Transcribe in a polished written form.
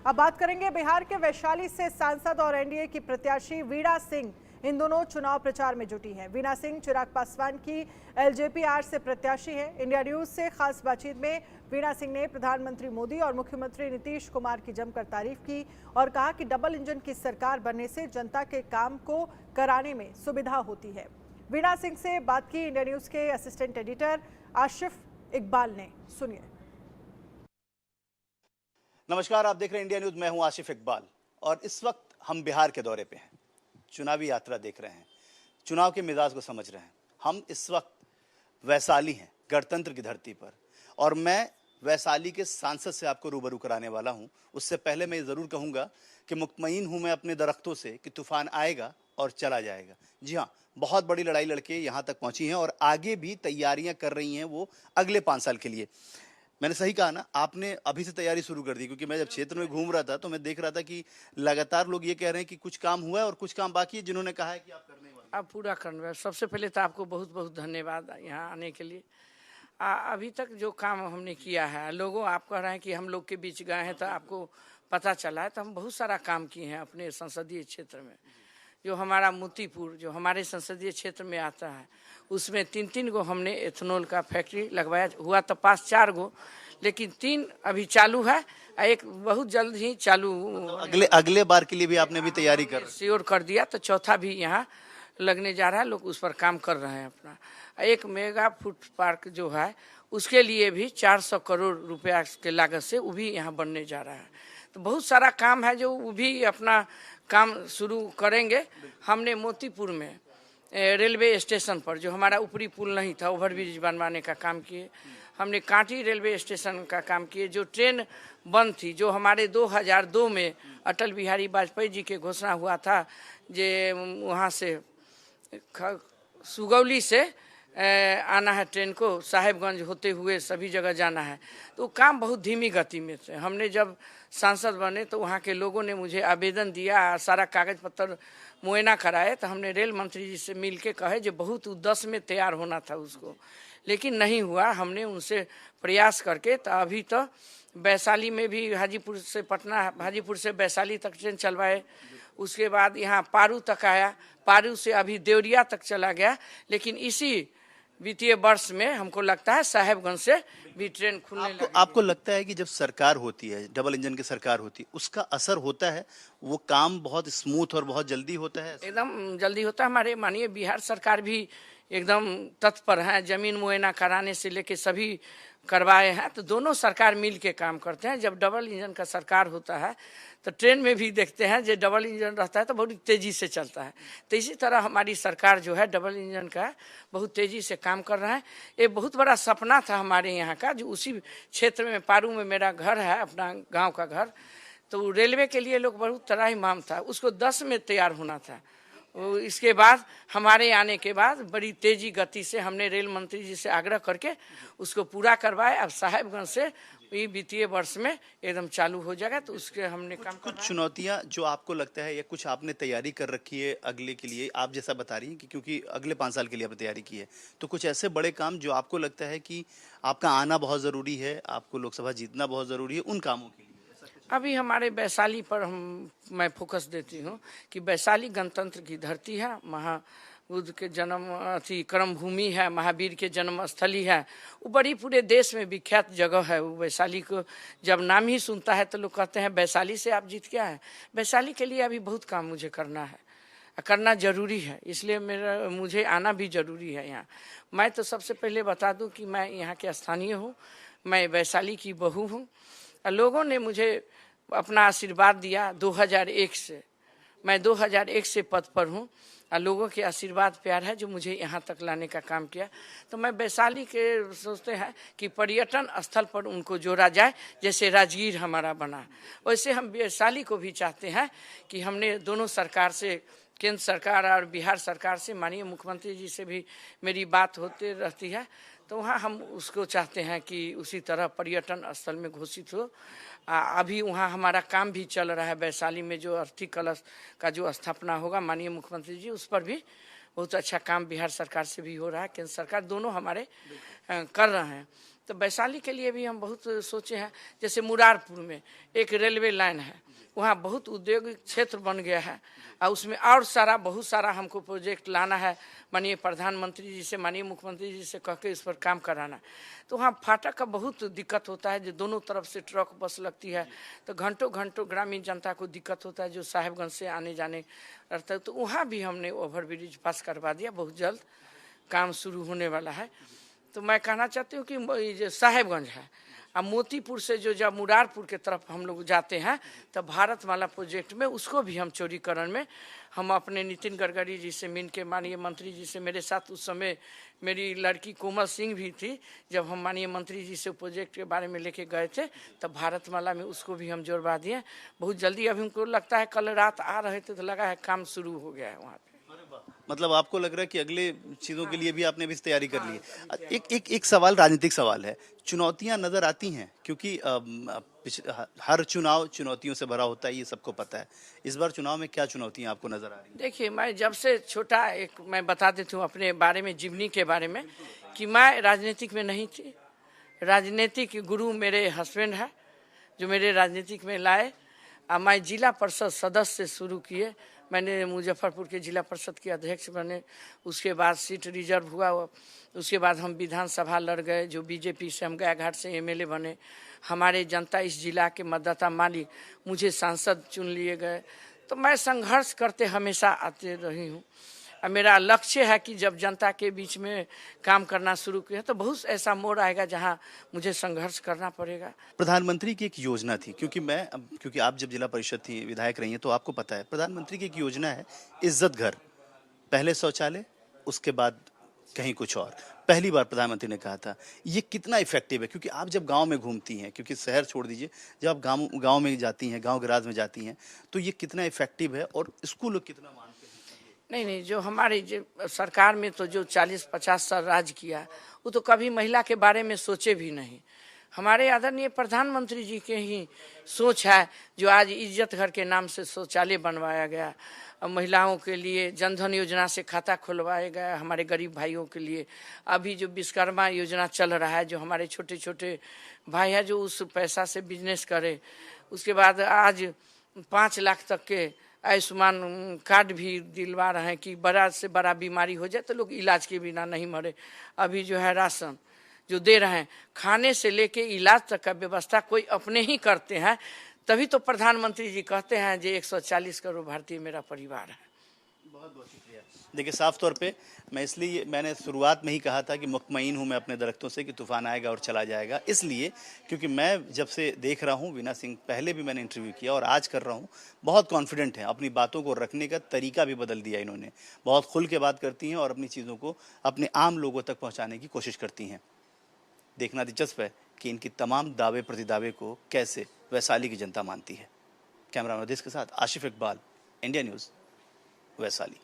अब बात करेंगे बिहार के वैशाली से सांसद और एनडीए की प्रत्याशी वीणा सिंह। इन दोनों चुनाव प्रचार में जुटी हैं। वीणा सिंह चिराग पासवान की एलजेपी आर से प्रत्याशी हैं। इंडिया न्यूज से खास बातचीत में वीणा सिंह ने प्रधानमंत्री मोदी और मुख्यमंत्री नीतीश कुमार की जमकर तारीफ की और कहा कि डबल इंजन की सरकार बनने से जनता के काम को कराने में सुविधा होती है। वीणा सिंह से बात की इंडिया न्यूज के असिस्टेंट एडिटर आशिफ इकबाल ने। सुनिए। नमस्कार, आप देख रहे हैं इंडिया न्यूज। मैं हूं आशिफ इकबाल और इस वक्त हम बिहार के दौरे पे हैं। चुनावी यात्रा देख रहे हैं, चुनाव के मिजाज को समझ रहे हैं। हम इस वक्त वैशाली हैं, गणतंत्र की धरती पर, और मैं वैशाली के सांसद से आपको रूबरू कराने वाला हूं। उससे पहले मैं ये जरूर कहूंगा कि मुतमईन हूं मैं अपने दरख्तों से कि तूफान आएगा और चला जाएगा। जी हाँ, बहुत बड़ी लड़ाई लड़के यहाँ तक पहुंची हैं और आगे भी तैयारियां कर रही हैं वो अगले 5 साल के लिए। मैंने सही कहा ना? आपने अभी से तैयारी शुरू कर दी? क्योंकि मैं जब क्षेत्र में घूम रहा था तो मैं देख रहा था कि लगातार लोग ये कह रहे हैं कि कुछ काम हुआ है और कुछ काम बाकी है, जिन्होंने कहा है कि आप करने वाले हैं। आप पूरा करने वाले। सबसे पहले तो आपको बहुत बहुत धन्यवाद यहाँ आने के लिए। अभी तक जो काम हमने किया है, लोगों आप कह रहे हैं कि हम लोग के बीच गए हैं तो आपको पता चला है, तो हम बहुत सारा काम किए हैं अपने संसदीय क्षेत्र में। जो हमारा मोतीपुर जो हमारे संसदीय क्षेत्र में आता है, उसमें 3-3 गो हमने एथेनॉल का फैक्ट्री लगवाया। हुआ तो 5-4 गो, लेकिन 3 अभी चालू है, एक बहुत जल्द ही चालू। अगले बार के लिए भी आपने भी तैयारी कर श्योर कर दिया, तो चौथा भी यहाँ लगने जा रहा है। लोग उस पर काम कर रहे हैं अपना। एक मेगा फूड पार्क जो है उसके लिए भी 400 करोड़ रुपया के लागत से वो भी यहाँ बनने जा रहा है। तो बहुत सारा काम है जो वो भी अपना काम शुरू करेंगे। हमने मोतीपुर में रेलवे स्टेशन पर जो हमारा ऊपरी पुल नहीं था, ओवरब्रिज बनवाने का काम किए। हमने कांटी रेलवे स्टेशन का काम किए। जो ट्रेन बंद थी, जो हमारे 2002 में अटल बिहारी वाजपेयी जी के घोषणा हुआ था, जे वहाँ से सुगौली से आना है ट्रेन को, साहेबगंज होते हुए सभी जगह जाना है, तो काम बहुत धीमी गति में थे। हमने जब सांसद बने तो वहाँ के लोगों ने मुझे आवेदन दिया, सारा कागज पत्र मुआयना कराए, तो हमने रेल मंत्री जी से मिल के कहे जो बहुत 10 में तैयार होना था उसको, लेकिन नहीं हुआ। हमने उनसे प्रयास करके तो अभी तो वैशाली में भी हाजीपुर से पटना, हाजीपुर से वैशाली तक ट्रेन चलवाए। उसके बाद यहाँ पारू तक आया, पारू से अभी देवरिया तक चला गया। लेकिन इसी वित्तीय वर्ष में हमको लगता है साहेबगंज से भी ट्रेन खुलने लगी। आपको लगता है कि जब सरकार होती है, डबल इंजन की सरकार होती है, उसका असर होता है? वो काम बहुत स्मूथ और बहुत जल्दी होता है? एकदम जल्दी होता है। हमारे माननीय बिहार सरकार भी एकदम तत्पर है, जमीन मुआयना कराने से लेके सभी करवाए हैं। तो दोनों सरकार मिल के काम करते हैं। जब डबल इंजन का सरकार होता है तो ट्रेन में भी देखते हैं जो डबल इंजन रहता है तो बहुत तेज़ी से चलता है। तो इसी तरह हमारी सरकार जो है डबल इंजन का बहुत तेज़ी से काम कर रहा है। ये बहुत बड़ा सपना था हमारे यहाँ का, जो उसी क्षेत्र में पारू में मेरा घर है, अपना गाँव का घर। तो रेलवे के लिए लोग बहुत तरह ही मांग था, उसको 10 में तैयार होना था। इसके बाद हमारे आने के बाद बड़ी तेजी गति से हमने रेल मंत्री जी से आग्रह करके उसको पूरा करवाए। अब साहेबगंज से ये वित्तीय वर्ष में एकदम चालू हो जाएगा। तो उसके हमने काम कुछ चुनौतियां जो आपको लगता है या कुछ आपने तैयारी कर रखी है अगले के लिए, आप जैसा बता रही हैं कि क्योंकि अगले 5 साल के लिए आपने तैयारी की है, तो कुछ ऐसे बड़े काम जो आपको लगता है कि आपका आना बहुत ज़रूरी है, आपको लोकसभा जीतना बहुत ज़रूरी है, उन कामों के लिए? अभी हमारे वैशाली पर मैं फोकस देती हूँ कि वैशाली गणतंत्र की धरती है, महाबुद्ध के जन्म कर्म भूमि है, महावीर के जन्म स्थली है। वो बड़ी पूरे देश में विख्यात जगह है। वो वैशाली को जब नाम ही सुनता है तो लोग कहते हैं वैशाली से आप जीत क्या है। वैशाली के लिए अभी बहुत काम मुझे करना है, करना जरूरी है, इसलिए मुझे आना भी जरूरी है यहाँ। मैं तो सबसे पहले बता दूँ कि मैं यहाँ के स्थानीय हूँ, मैं वैशाली की बहू हूँ। लोगों ने मुझे अपना आशीर्वाद दिया 2001 से। मैं 2001 से पद पर हूँ और लोगों के आशीर्वाद प्यार है जो मुझे यहाँ तक लाने का काम किया। तो मैं वैशाली के सोचते हैं कि पर्यटन स्थल पर उनको जोड़ा जाए, जैसे राजगीर हमारा बना, वैसे हम वैशाली को भी चाहते हैं कि हमने दोनों सरकार से, केंद्र सरकार और बिहार सरकार से, माननीय मुख्यमंत्री जी से भी मेरी बात होती रहती है। तो वहाँ हम उसको चाहते हैं कि उसी तरह पर्यटन स्थल में घोषित हो। अभी वहाँ हमारा काम भी चल रहा है। वैशाली में जो अस्थि कलश का जो स्थापना होगा, माननीय मुख्यमंत्री जी उस पर भी बहुत अच्छा काम बिहार सरकार से भी हो रहा है, केंद्र सरकार, दोनों हमारे कर रहे हैं। तो वैशाली के लिए भी हम बहुत सोचे हैं। जैसे मुरारपुर में एक रेलवे लाइन है, वहाँ बहुत उद्योगिक क्षेत्र बन गया है और उसमें और बहुत सारा हमको प्रोजेक्ट लाना है। माननीय प्रधानमंत्री जी से, माननीय मुख्यमंत्री जी से कह के इस पर काम कराना। तो वहाँ फाटक का बहुत दिक्कत होता है, जो दोनों तरफ से ट्रक बस लगती है, तो घंटों घंटों ग्रामीण जनता को दिक्कत होता है जो साहेबगंज से आने जाने रहता है। तो वहाँ भी हमने ओवरब्रिज पास करवा दिया, बहुत जल्द काम शुरू होने वाला है। तो मैं कहना चाहती हूँ कि जो साहेबगंज है और मोतीपुर से जो जब मुरारपुर के तरफ हम लोग जाते हैं, तब भारतमाला प्रोजेक्ट में उसको भी हम चौड़ीकरण में हम अपने नितिन गडकरी जी से मिल के, माननीय मंत्री जी से, मेरे साथ उस समय मेरी लड़की कोमल सिंह भी थी, जब हम माननीय मंत्री जी से प्रोजेक्ट के बारे में लेके गए थे, तब भारतमाला में उसको भी हम जोड़वा दिए बहुत जल्दी। अभी हमको लगता है कल रात आ रहे थे तो लगा है काम शुरू हो गया है वहाँ पे। मतलब आपको लग रहा है कि अगले चीजों के लिए भी आपने भी तैयारी कर ली है। एक सवाल, राजनीतिक सवाल है। चुनौतियां नजर आती हैं क्योंकि हर चुनाव चुनौतियों से भरा होता है, ये सबको पता है। इस बार चुनाव में क्या चुनौतियां आपको नजर आ रही हैं? देखिए, मैं जब से छोटा, मैं बता देती हूँ अपने बारे में, जीवनी के बारे में, कि मैं राजनीतिक में नहीं थी। राजनीतिक गुरु मेरे हस्बैंड है जो मेरे राजनीतिक में लाए। मैं जिला परिषद सदस्य से शुरू किए। मैंने मुजफ्फरपुर के जिला परिषद के अध्यक्ष बने, उसके बाद सीट रिजर्व हुआ, उसके बाद हम विधानसभा लड़ गए, जो बीजेपी से हम गायघाट से एमएलए बने। हमारे जनता इस जिला के मतदाता मालिक मुझे सांसद चुन लिए गए। तो मैं संघर्ष करते हमेशा आते रही हूँ। मेरा लक्ष्य है कि जब जनता के बीच में काम करना शुरू किया तो बहुत ऐसा मोड़ आएगा जहां मुझे संघर्ष करना पड़ेगा। प्रधानमंत्री की एक योजना थी, क्योंकि आप जब जिला परिषद थी, विधायक रही हैं, तो आपको पता है प्रधानमंत्री की एक योजना है इज्जत घर, पहले शौचालय, उसके बाद कहीं कुछ और। पहली बार प्रधानमंत्री ने कहा था, ये कितना इफेक्टिव है? क्योंकि आप जब गांव में घूमती हैं, क्योंकि शहर छोड़ दीजिए, जब आप गांव में जाती हैं, गांव गराज में जाती हैं, तो ये कितना इफेक्टिव है और इसको लोग कितना मानते हैं? नहीं, जो हमारी जो सरकार में तो जो 40-50 साल राज किया, वो तो कभी महिला के बारे में सोचे भी नहीं। हमारे आदरणीय प्रधानमंत्री जी के ही सोच है जो आज इज्जत घर के नाम से शौचालय बनवाया गया, महिलाओं के लिए जनधन योजना से खाता खुलवाया गया, हमारे गरीब भाइयों के लिए। अभी जो विश्वकर्मा योजना चल रहा है, जो हमारे छोटे छोटे भाई है जो उस पैसा से बिजनेस करे। उसके बाद आज 5 लाख तक के आयुष्मान कार्ड भी दिलवा रहे हैं कि बड़ा से बड़ा बीमारी हो जाए तो लोग इलाज के बिना नहीं मरे। अभी जो है राशन जो दे रहे हैं, खाने से लेके इलाज तक का व्यवस्था कोई अपने ही करते हैं। तभी तो प्रधानमंत्री जी कहते हैं जो 140 करोड़ भारतीय मेरा परिवार है। बहुत बहुत शुक्रिया। देखिए, साफ तौर पे मैंने शुरुआत में ही कहा था कि मुतमईन हूँ मैं अपने दरख्तों से कि तूफान आएगा और चला जाएगा, इसलिए क्योंकि मैं जब से देख रहा हूँ वीना सिंह, पहले भी मैंने इंटरव्यू किया और आज कर रहा हूँ, बहुत कॉन्फिडेंट है। अपनी बातों को रखने का तरीका भी बदल दिया इन्होंने, बहुत खुल के बात करती हैं और अपनी चीज़ों को अपने आम लोगों तक पहुँचाने की कोशिश करती हैं। देखना दिलचस्प है कि इनकी तमाम दावे प्रतिदावे को कैसे वैशाली की जनता मानती है। कैमरा मैन के साथ आशिफ इकबाल, इंडिया न्यूज़, वैशाली।